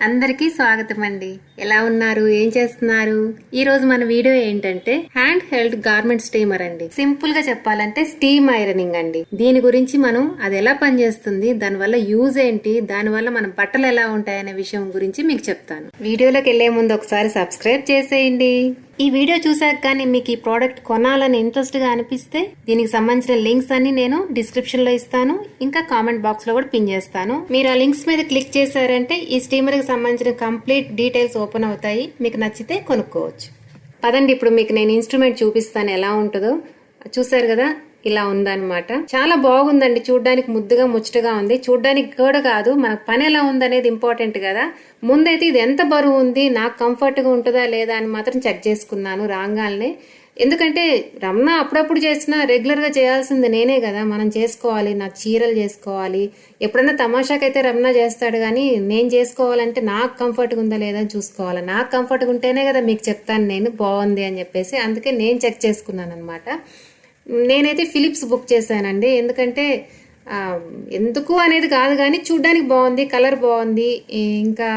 అందరికీ స్వాగతం అండి. ఎలా ఉన్నారు, ఏం చేస్తున్నారు? ఈ రోజు మన వీడియో ఏంటంటే హ్యాండ్ హెల్డ్ గార్మెంట్ స్టీమర్ అండి. సింపుల్ గా చెప్పాలంటే స్టీమ్ ఐరనింగ్ అండి. దీని గురించి మనం అది ఎలా పనిచేస్తుంది, దానివల్ల యూజ్ ఏంటి, దానివల్ల మన బట్టలు ఎలా ఉంటాయనే విషయం గురించి మీకు చెప్తాను. వీడియోలోకి వెళ్లే ముందు ఒకసారి సబ్స్క్రైబ్ చేసేయండి. ఈ వీడియో చూసాక కానీ మీకు ఈ ప్రోడక్ట్ కొనాలని ఇంట్రెస్ట్ గా అనిపిస్తే దీనికి సంబంధించిన లింక్స్ అన్ని నేను డిస్క్రిప్షన్ లో ఇస్తాను, ఇంకా కామెంట్ బాక్స్ లో కూడా పిన్ చేస్తాను. మీరు ఆ లింక్స్ మీద క్లిక్ చేశారంటే ఈ స్టీమర్ కి సంబంధించిన కంప్లీట్ డీటెయిల్స్ ఓపెన్ అవుతాయి. మీకు నచ్చితే కొనుక్కోవచ్చు. పదండి, ఇప్పుడు మీకు నేను ఇన్స్ట్రుమెంట్ చూపిస్తాను ఎలా ఉంటుందో. చూసారు కదా, ఇలా ఉందన్నమాట. చాలా బాగుందండి, చూడ్డానికి ముద్దుగా ముచ్చటగా ఉంది. చూడ్డానికి కూడా కాదు, మన పని ఎలా ఉందనేది ఇంపార్టెంట్ కదా. ముందైతే ఇది ఎంత బరువు ఉంది, నాకు కంఫర్ట్ గా ఉంటుందా లేదా అని మాత్రం చెక్ చేసుకున్నాను రాగానే. ఎందుకంటే రమణ అప్పుడప్పుడు చేసినా రెగ్యులర్ గా చేయాల్సింది నేనే కదా, మనం చేసుకోవాలి. నాకు చీరలు చేసుకోవాలి, ఎప్పుడన్నా తమాషాకైతే రమణ చేస్తాడు, కానీ నేను చేసుకోవాలంటే నాకు కంఫర్ట్ గా ఉందా లేదా అని చూసుకోవాలి. నాకు కంఫర్ట్ గా ఉంటేనే కదా మీకు చెప్తాను నేను బాగుంది అని చెప్పేసి. అందుకే నేను చెక్ చేసుకున్నాను అనమాట. నేనైతే ఫిలిప్స్ బుక్ చేశానండి. ఎందుకంటే ఎందుకు అనేది కాదు, కానీ చూడ్డానికి బాగుంది, కలర్ బాగుంది, ఇంకా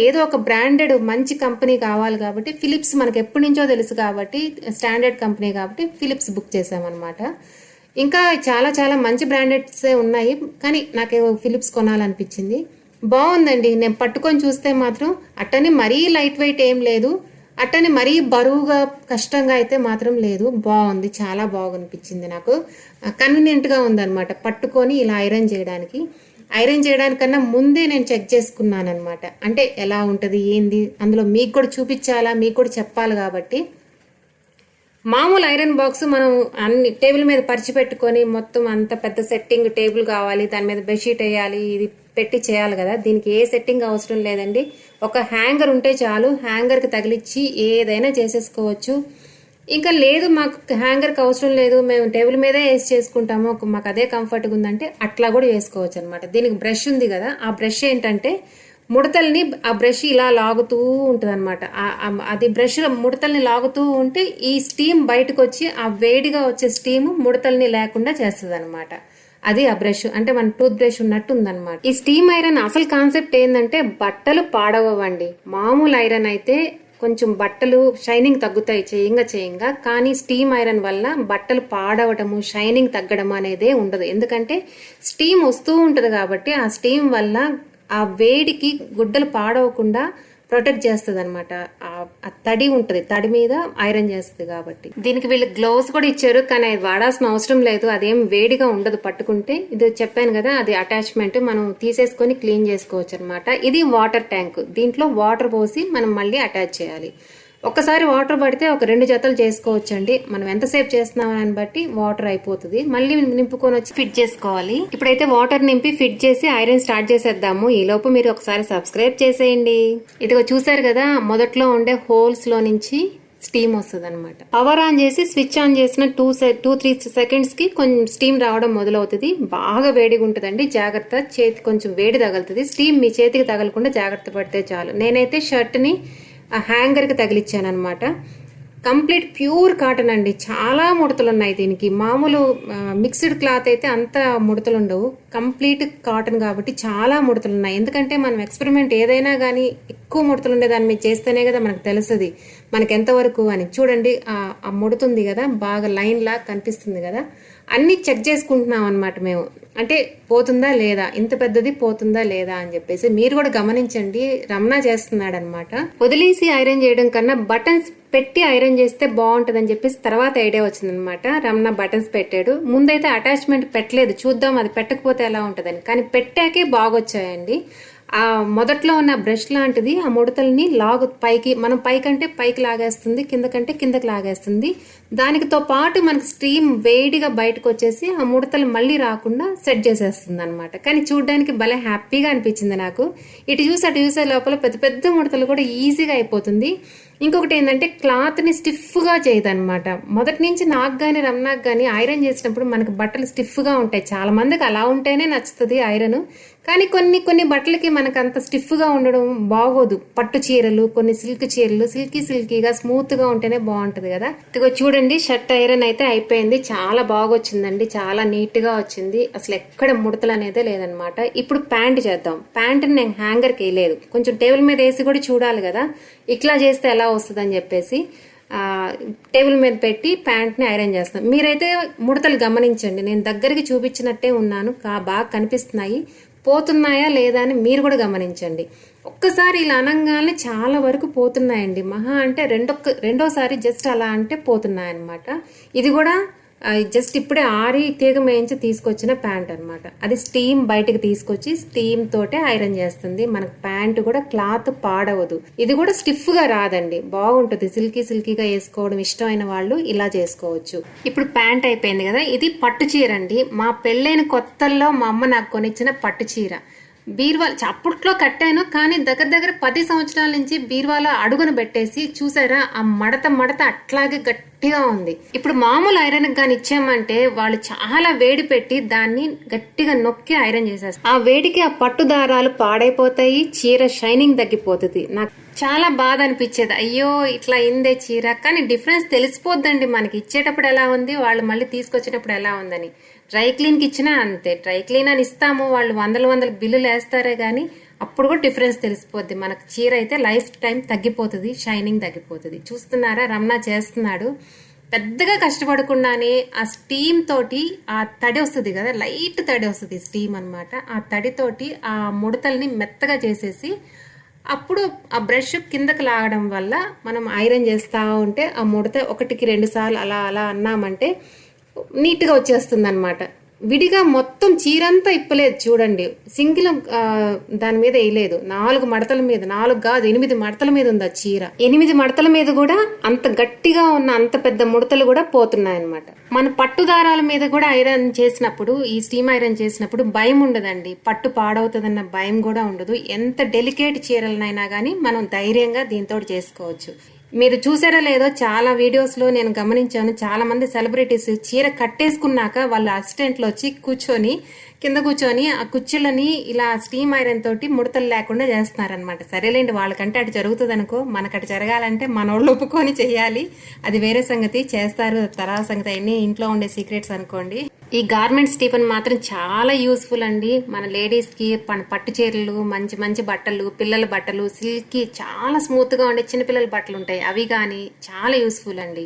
ఏదో ఒక బ్రాండెడ్ మంచి కంపెనీ కావాలి కాబట్టి ఫిలిప్స్ మనకు ఎప్పటి నుంచో తెలుసు కాబట్టి, స్టాండర్డ్ కంపెనీ కాబట్టి ఫిలిప్స్ బుక్ చేసామన్నమాట. ఇంకా చాలా చాలా మంచి బ్రాండెడ్సే ఉన్నాయి, కానీ నాకు ఫిలిప్స్ కొనాలనిపించింది. బాగుందండి. నేను పట్టుకొని చూస్తే మాత్రం అట్టని మరీ లైట్ వెయిట్ ఏం లేదు, అట్టని మరీ బరువుగా కష్టంగా అయితే మాత్రం లేదు. బాగుంది, చాలా బాగనిపించింది నాకు. కన్వీనియంట్గా ఉందన్నమాట పట్టుకొని ఇలా ఐరన్ చేయడానికి. ఐరన్ చేయడానికన్నా ముందే నేను చెక్ చేసుకున్నాను అనమాట. అంటే ఎలా ఉంటుంది ఏంది, అందులో మీకు కూడా చూపించాలా, మీకు కూడా చెప్పాలి కాబట్టి. మామూలు ఐరన్ బాక్స్ మనం అన్ని టేబుల్ మీద పరిచి పెట్టుకొని మొత్తం అంత పెద్ద సెట్టింగ్ టేబుల్ కావాలి, దాని మీద బెడ్షీట్ వేయాలి, ఇది పెట్టి చేయాలి కదా. దీనికి ఏ సెట్టింగ్ అవసరం లేదండి. ఒక హ్యాంగర్ ఉంటే చాలు, హ్యాంగర్కి తగిలిచ్చి ఏదైనా చేసేసుకోవచ్చు. ఇంకా లేదు మాకు హ్యాంగర్కి అవసరం లేదు, మేము టేబుల్ మీదే వేసి చేసుకుంటాము, మాకు అదే కంఫర్ట్గా ఉందంటే అట్లా కూడా వేసుకోవచ్చు అనమాట. దీనికి బ్రష్ ఉంది కదా, ఆ బ్రష్ ఏంటంటే ముడతల్ని ఆ బ్రష్ ఇలా లాగుతూ ఉంటుంది అనమాట. అది బ్రష్ ముడతల్ని లాగుతూ ఉంటే ఈ స్టీమ్ బయటకు వచ్చి ఆ వేడిగా వచ్చే స్టీమ్ ముడతల్ని లేకుండా చేస్తుంది అనమాట. అది ఆ బ్రష్ అంటే మన టూత్ బ్రష్ ఉన్నట్టు ఉందన్నమాట. ఈ స్టీమ్ ఐరన్ అసలు కాన్సెప్ట్ ఏంటంటే బట్టలు పాడవండి. మామూలు ఐరన్ అయితే కొంచెం బట్టలు షైనింగ్ తగ్గుతాయి చేయంగా, కానీ స్టీమ్ ఐరన్ వల్ల బట్టలు పాడవటము, షైనింగ్ తగ్గడం అనేదే ఉండదు. ఎందుకంటే స్టీమ్ వస్తూ ఉంటుంది కాబట్టి ఆ స్టీమ్ వల్ల ఆ వేడికి గుడ్డలు పాడవకుండా ప్రొటెక్ట్ చేస్తుంది అనమాట. ఆ తడి ఉంటుంది, తడి మీద ఐరన్ చేస్తుంది కాబట్టి. దీనికి వీళ్ళు గ్లౌస్ కూడా ఇచ్చారు, కానీ అది వాడాల్సిన అవసరం లేదు, అదేం వేడిగా ఉండదు పట్టుకుంటే. ఇది చెప్పాను కదా, అది అటాచ్మెంట్ మనం తీసేసుకొని క్లీన్ చేసుకోవచ్చు అనమాట. ఇది వాటర్ ట్యాంక్, దీంట్లో వాటర్ పోసి మనం మళ్ళీ అటాచ్ చేయాలి. ఒక్కసారి వాటర్ పడితే ఒక 2 జతలు చేసుకోవచ్చండి. మనం ఎంతసేపు చేస్తున్నామని బట్టి వాటర్ అయిపోతుంది, మళ్ళీ నింపుకొని వచ్చి ఫిట్ చేసుకోవాలి. ఇప్పుడైతే వాటర్ నింపి ఫిట్ చేసి ఐరన్ స్టార్ట్ చేసేద్దాము. ఈ లోపు మీరు ఒకసారి సబ్స్క్రైబ్ చేసేయండి. ఇదిగో చూసారు కదా, మొదట్లో ఉండే హోల్స్ లో నుంచి స్టీమ్ వస్తుంది అనమాట. పవర్ ఆన్ చేసి స్విచ్ ఆన్ చేసిన 2-3 సెకండ్స్ కి కొంచెం స్టీమ్ రావడం మొదలవుతుంది. బాగా వేడిగా ఉంటుందండి, జాగ్రత్త, చేతి కొంచెం వేడి తగులుతుంది. స్టీమ్ మీ చేతికి తగలకుండా జాగ్రత్త పడితే చాలు. నేనైతే షర్ట్ ని ఆ హ్యాంగర్ కి తగిలిచ్చాను అనమాట. కంప్లీట్ ప్యూర్ కాటన్ అండి. చాలా ముడతలు ఉన్నాయి దీనికి. మామూలు మిక్స్డ్ క్లాత్ అయితే అంత ముడతలు ఉండవు, కంప్లీట్ కాటన్ కాబట్టి చాలా ముడతలు ఉన్నాయి. ఎందుకంటే మనం ఎక్స్పెరిమెంట్ ఏదైనా కానీ ఎక్కువ ముడతలు ఉండే దాని మీద చేస్తేనే కదా మనకు తెలుస్తుంది మనకి ఎంతవరకు అని. చూడండి, ఆ ముడుతుంది కదా, బాగా లైన్ లా కనిపిస్తుంది కదా. అన్ని చెక్ చేసుకుంటున్నాం అనమాట మేము. అంటే పోతుందా లేదా, ఇంత పెద్దది పోతుందా లేదా అని చెప్పేసి మీరు కూడా గమనించండి. రమణ చేస్తున్నాడు అనమాట. వదిలేసి ఐరన్ చేయడం కన్నా బటన్స్ పెట్టి ఐరన్ చేస్తే బాగుంటదని చెప్పేసి తర్వాత ఐడియా వచ్చిందనమాట. రమణ బటన్స్ పెట్టాడు. ముందైతే అటాచ్మెంట్ పెట్టలేదు, చూద్దాం అది పెట్టకపోతే ఎలా ఉంటదని, కానీ పెట్టాకే బాగొచ్చాయండి. ఆ మొదట్లో ఉన్న బ్రష్ లాంటిది ఆ ముడతల్ని పైకి, మనం పైకంటే పైకి లాగేస్తుంది, కిందకంటే కిందకి లాగేస్తుంది. దానితో పాటు మనకి స్టీమ్ వేడిగా బయటకు వచ్చేసి ఆ ముడతలు మళ్ళీ రాకుండా సెట్ చేసేస్తుంది అనమాట. కానీ చూడడానికి భలే హ్యాపీగా అనిపించింది నాకు. ఇటు చూసే లోపల పెద్ద పెద్ద ముడతలు కూడా ఈజీగా అయిపోతుంది. ఇంకొకటి ఏంటంటే క్లాత్ని స్టిఫ్గా చేయదన్నమాట. మొదటి నుంచి నాకు కానీ రమణాకు కానీ ఐరన్ చేసినప్పుడు మనకు బట్టలు స్టిఫ్గా ఉంటాయి. చాలా మందికి అలా ఉంటేనే నచ్చుతుంది ఐరన్. కానీ కొన్ని బట్టలకి మనకు అంత స్టిఫ్గా ఉండడం బాగోదు. పట్టు చీరలు, కొన్ని సిల్క్ చీరలు సిల్కీగా స్మూత్గా ఉంటేనే బాగుంటుంది కదా. ఇదిగో చూడండి, షర్ట్ ఐరన్ అయితే అయిపోయింది. చాలా బాగా వచ్చిందండి, చాలా నీట్గా వచ్చింది. అసలు ఎక్కడ ముడతలు అనేదే లేదనమాట. ఇప్పుడు ప్యాంట్ చేద్దాం. ప్యాంట్ని నేను హ్యాంగర్కి వేయలేదు, కొంచెం టేబుల్ మీద వేసి కూడా చూడాలి కదా ఇట్లా చేస్తే ఎలా వస్తుంది అని చెప్పేసి టేబుల్ మీద పెట్టి ప్యాంట్ని ఐరన్ చేస్తాను. మీరైతే ముడతలు గమనించండి, నేను దగ్గరికి చూపించినట్టే ఉన్నాను, బాగా కనిపిస్తున్నాయి. పోతున్నాయా లేదా అని మీరు కూడా గమనించండి. ఒక్కసారి ఇలా అనగానే చాలా వరకు పోతున్నాయండి. మహా అంటే రెండోసారి జస్ట్ అలా అంటే పోతున్నాయన్నమాట. ఇది కూడా జస్ట్ ఇప్పుడే ఆరి తీగ మేయించి తీసుకొచ్చిన ప్యాంట్ అనమాట. అది స్టీమ్ బయటకు తీసుకొచ్చి స్టీమ్ తోటే ఐరన్ చేస్తుంది. మనకు ప్యాంట్ కూడా క్లాత్ పాడవదు. ఇది కూడా స్టిఫ్ గా రాదండి, బాగుంటుంది. సిల్కీగా వేసుకోవడం ఇష్టమైన వాళ్ళు ఇలా చేసుకోవచ్చు. ఇప్పుడు ప్యాంట్ అయిపోయింది కదా. ఇది పట్టు చీర అండి. మా పెళ్ళైన కొత్తల్లో మా అమ్మ నాకు కొనిచ్చిన పట్టు చీర. బీర్వాల్ అప్పట్లో కట్టాను, కానీ దగ్గర 10 సంవత్సరాల నుంచి బీర్వాలో అడుగును పెట్టేసి చూసారా ఆ మడత అట్లాగే గట్టిగా ఉంది. ఇప్పుడు మామూలు ఐరన్ గాని ఇచ్చామంటే వాళ్ళు చాలా వేడి పెట్టి దాన్ని గట్టిగా నొక్కి ఐరన్ చేసేస్తారు. ఆ వేడికి ఆ పట్టు దారాలు పాడైపోతాయి, చీర షైనింగ్ తగ్గిపోతుంది. నాకు చాలా బాధ అనిపించేది, అయ్యో ఇట్లా అయిందే చీర. కానీ డిఫరెన్స్ తెలిసిపోద్దండి మనకి, ఇచ్చేటప్పుడు ఎలా ఉంది, వాళ్ళు మళ్ళీ తీసుకొచ్చేటప్పుడు ఎలా ఉందని. డ్రై క్లీన్కి ఇచ్చినా అంతే, డ్రై క్లీన్ అని ఇస్తాము, వాళ్ళు వందల బిల్లులు వేస్తారే కానీ అప్పుడు కూడా డిఫరెన్స్ తెలిసిపోద్ది. మనకు చీర అయితే లైఫ్ టైం తగ్గిపోతుంది, షైనింగ్ తగ్గిపోతుంది. చూస్తున్నారా రమణ చేస్తున్నాడు. పెద్దగా కష్టపడకుండానే ఆ స్టీమ్ తోటి ఆ తడి వస్తుంది కదా, లైట్ తడి వస్తుంది స్టీమ్ అనమాట. ఆ తడితోటి ఆ ముడతల్ని మెత్తగా చేసేసి అప్పుడు ఆ బ్రష్ కిందకి లాగడం వల్ల మనం ఐరన్ చేస్తూ ఉంటే ఆ ముడత 1-2 సార్లు అలా అన్నామంటే నీట్గా వచ్చేస్తుంది అనమాట. విడిగా మొత్తం చీరంతా ఇప్పలేదు చూడండి, సింగిల్ దాని మీద వేయలేదు. 4 మడతల మీద, 4 కాదు 8 మడతల మీద ఉంది ఆ చీర. 8 మడతల మీద కూడా అంత గట్టిగా ఉన్న అంత పెద్ద ముడతలు కూడా పోతున్నాయన్నమాట. మన పట్టు దారాల మీద కూడా ఐరన్ చేసినప్పుడు, ఈ స్టీమ్ ఐరన్ చేసినప్పుడు భయం ఉండదండి, పట్టు పాడవుతుందన్న భయం కూడా ఉండదు. ఎంత డెలికేట్ చీరలనైనా కానీ మనం ధైర్యంగా దీంతో చేసుకోవచ్చు. మీరు చూసారా లేదో, చాలా వీడియోస్ లో నేను గమనించాను, చాలా మంది సెలబ్రిటీస్ చీర కట్టేసుకున్నాక వాళ్ళ అసిస్టెంట్లు వచ్చి కింద కూర్చొని ఆ కుర్చీలని ఇలా స్టీమ్ ఐరన్ తోటి ముడతలు లేకుండా చేస్తున్నారనమాట. సరేలేండి, వాళ్ళకంటే అటు జరుగుతుంది అనుకో, మనకు అటు జరగాలంటే మనోళ్ళు ఒప్పుకొని చెయ్యాలి, అది వేరే సంగతి. చేస్తారు, తర్వాత సంగతి. అన్ని ఇంట్లో ఉండే సీక్రెట్స్ అనుకోండి. ఈ గార్మెంట్స్ టిఫిన్ మాత్రం చాలా యూస్ఫుల్ అండి. మన లేడీస్కి పట్టు చీరలు, మంచి బట్టలు, పిల్లల బట్టలు, సిల్క్ చాలా స్మూత్గా ఉండే చిన్నపిల్లల బట్టలు ఉంటాయి, అవి కానీ చాలా యూస్ఫుల్ అండి.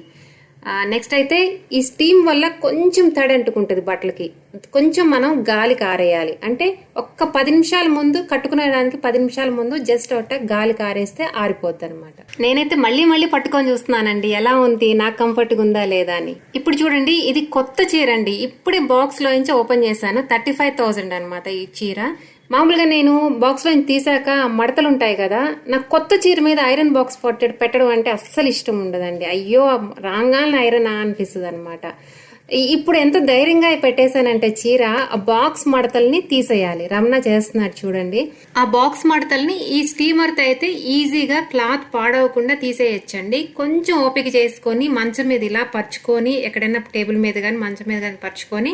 నెక్స్ట్ అయితే ఈ స్టీమ్ వల్ల కొంచెం తడి అంటుకుంటుంది బట్టలకి, కొంచెం మనం గాలి కారేయాలి. అంటే ఒక్క 10 నిమిషాల ముందు, కట్టుకునేదానికి 10 నిమిషాల ముందు జస్ట్ ఒకట గాలి కారేస్తే ఆరిపోద్ది అనమాట. నేనైతే మళ్ళీ పట్టుకొని చూస్తున్నానండి ఎలా ఉంది, నాకు కంఫర్ట్గా ఉందా లేదా అని. ఇప్పుడు చూడండి, ఇది కొత్త చీర అండి, ఇప్పుడే బాక్స్ లో నుంచి ఓపెన్ చేశాను. 35,000 అనమాట ఈ చీర. మామూలుగా నేను బాక్స్ లో తీసాక మడతలు ఉంటాయి కదా, నాకు కొత్త చీర మీద ఐరన్ బాక్స్ పెట్టడం అంటే అస్సలు ఇష్టం ఉండదండి. అయ్యో రాగానే ఐరన్ అనిపిస్తుంది అనమాట. ఇప్పుడు ఎంత ధైర్యంగా పెట్టేశానంటే చీర, ఆ బాక్స్ మడతల్ని తీసేయాలి. రమణ చేస్తున్నాడు చూడండి. ఆ బాక్స్ మడతల్ని ఈ స్టీమర్ తో అయితే ఈజీగా క్లాత్ పాడవకుండా తీసేయచ్చండి. కొంచెం ఓపిక చేసుకొని మంచం మీద ఇలా పరుచుకొని, ఎక్కడైనా టేబుల్ మీద కానీ మంచం మీద కానీ పరుచుకొని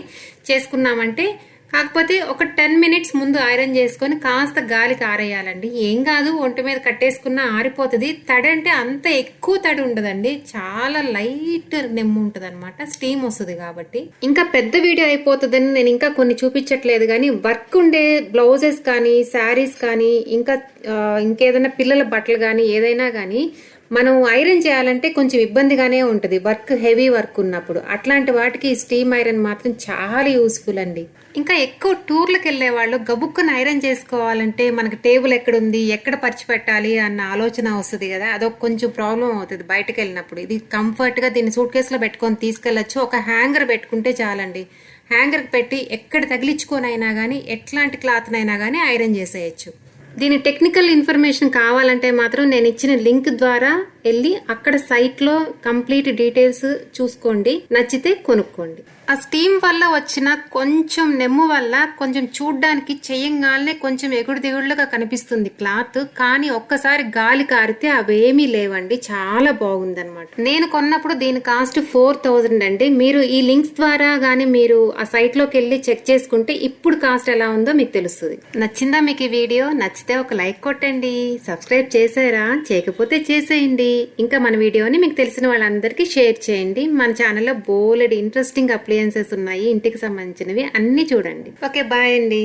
చేసుకున్నామంటే, కాకపోతే ఒక 10 మినిట్స్ ముందు ఐరన్ చేసుకొని కాస్త గాలికి ఆరేయాలండి. ఏం కాదు, ఒంటి మీద కట్టేసుకున్నా ఆరిపోతుంది. తడి అంటే అంత ఎక్కువ తడి ఉండదండి, చాలా లైట్ నెమ్ము ఉంటుంది అనమాట, స్టీమ్ వస్తుంది కాబట్టి. ఇంకా పెద్ద వీడియో అయిపోతుందని నేను ఇంకా కొన్ని చూపించట్లేదు, కానీ వర్క్ ఉండే బ్లౌజెస్ కానీ, శారీస్ కానీ, ఇంకేదైనా పిల్లల బట్టలు కానీ, ఏదైనా కానీ మనం ఐరన్ చేయాలంటే కొంచెం ఇబ్బందిగానే ఉంటుంది, వర్క్ హెవీ వర్క్ ఉన్నప్పుడు. అట్లాంటి వాటికి స్టీమ్ ఐరన్ మాత్రం చాలా యూస్ఫుల్ అండి. ఇంకా ఎక్కువ టూర్లకు వెళ్లే వాళ్ళు గబుక్కుని ఐరన్ చేసుకోవాలంటే మనకి టేబుల్ ఎక్కడుంది, ఎక్కడ పరిచి పెట్టాలి అన్న ఆలోచన వస్తుంది కదా, అదొక కొంచెం ప్రాబ్లం అవుతుంది బయటకు వెళ్ళినప్పుడు. ఇది కంఫర్ట్ గా దీన్ని సూట్ కేసులో పెట్టుకొని తీసుకెళ్లొచ్చు. ఒక హ్యాంగర్ పెట్టుకుంటే చాలండి, హ్యాంగర్ పెట్టి ఎక్కడ తగిలించుకోనైనా కానీ, ఎట్లాంటి క్లాత్ నైనా కానీ ఐరన్ చేసేయచ్చు. దీని టెక్నికల్ ఇన్ఫర్మేషన్ కావాలంటే మాత్రం నేను ఇచ్చిన లింక్ ద్వారా వెళ్ళి అక్కడ సైట్ లో కంప్లీట్ డీటెయిల్స్ చూసుకోండి, నచ్చితే కొనుక్కోండి. ఆ స్టీమ్ వల్ల వచ్చిన కొంచెం నెమ్ము వల్ల కొంచెం చూడ్డానికి చెయ్యంగానే కొంచెం ఎగుడు దిగుడులుగా కనిపిస్తుంది క్లాత్, కానీ ఒక్కసారి గాలి కారితే అవేమీ లేవండి, చాలా బాగుందన్నమాట. నేను కొన్నప్పుడు దీని కాస్ట్ 4000 అండి. మీరు ఈ లింక్స్ ద్వారా గానీ మీరు ఆ సైట్ లోకి వెళ్ళి చెక్ చేసుకుంటే ఇప్పుడు కాస్ట్ ఎలా ఉందో మీకు తెలుస్తుంది. నచ్చిందా మీకు ఈ వీడియో? నచ్చితే ఒక లైక్ కొట్టండి. సబ్స్క్రైబ్ చేసారా? చేయకపోతే చేసేయండి. ఇంకా మన వీడియోని మీకు తెలిసిన వాళ్ళందరికీ షేర్ చేయండి. మన ఛానల్లో బోలెడ్ ఇంట్రెస్టింగ్ అప్లయన్సెస్ ఉన్నాయి, ఇంటికి సంబంధించినవి అన్ని చూడండి. ఓకే, బాయ్ అండి.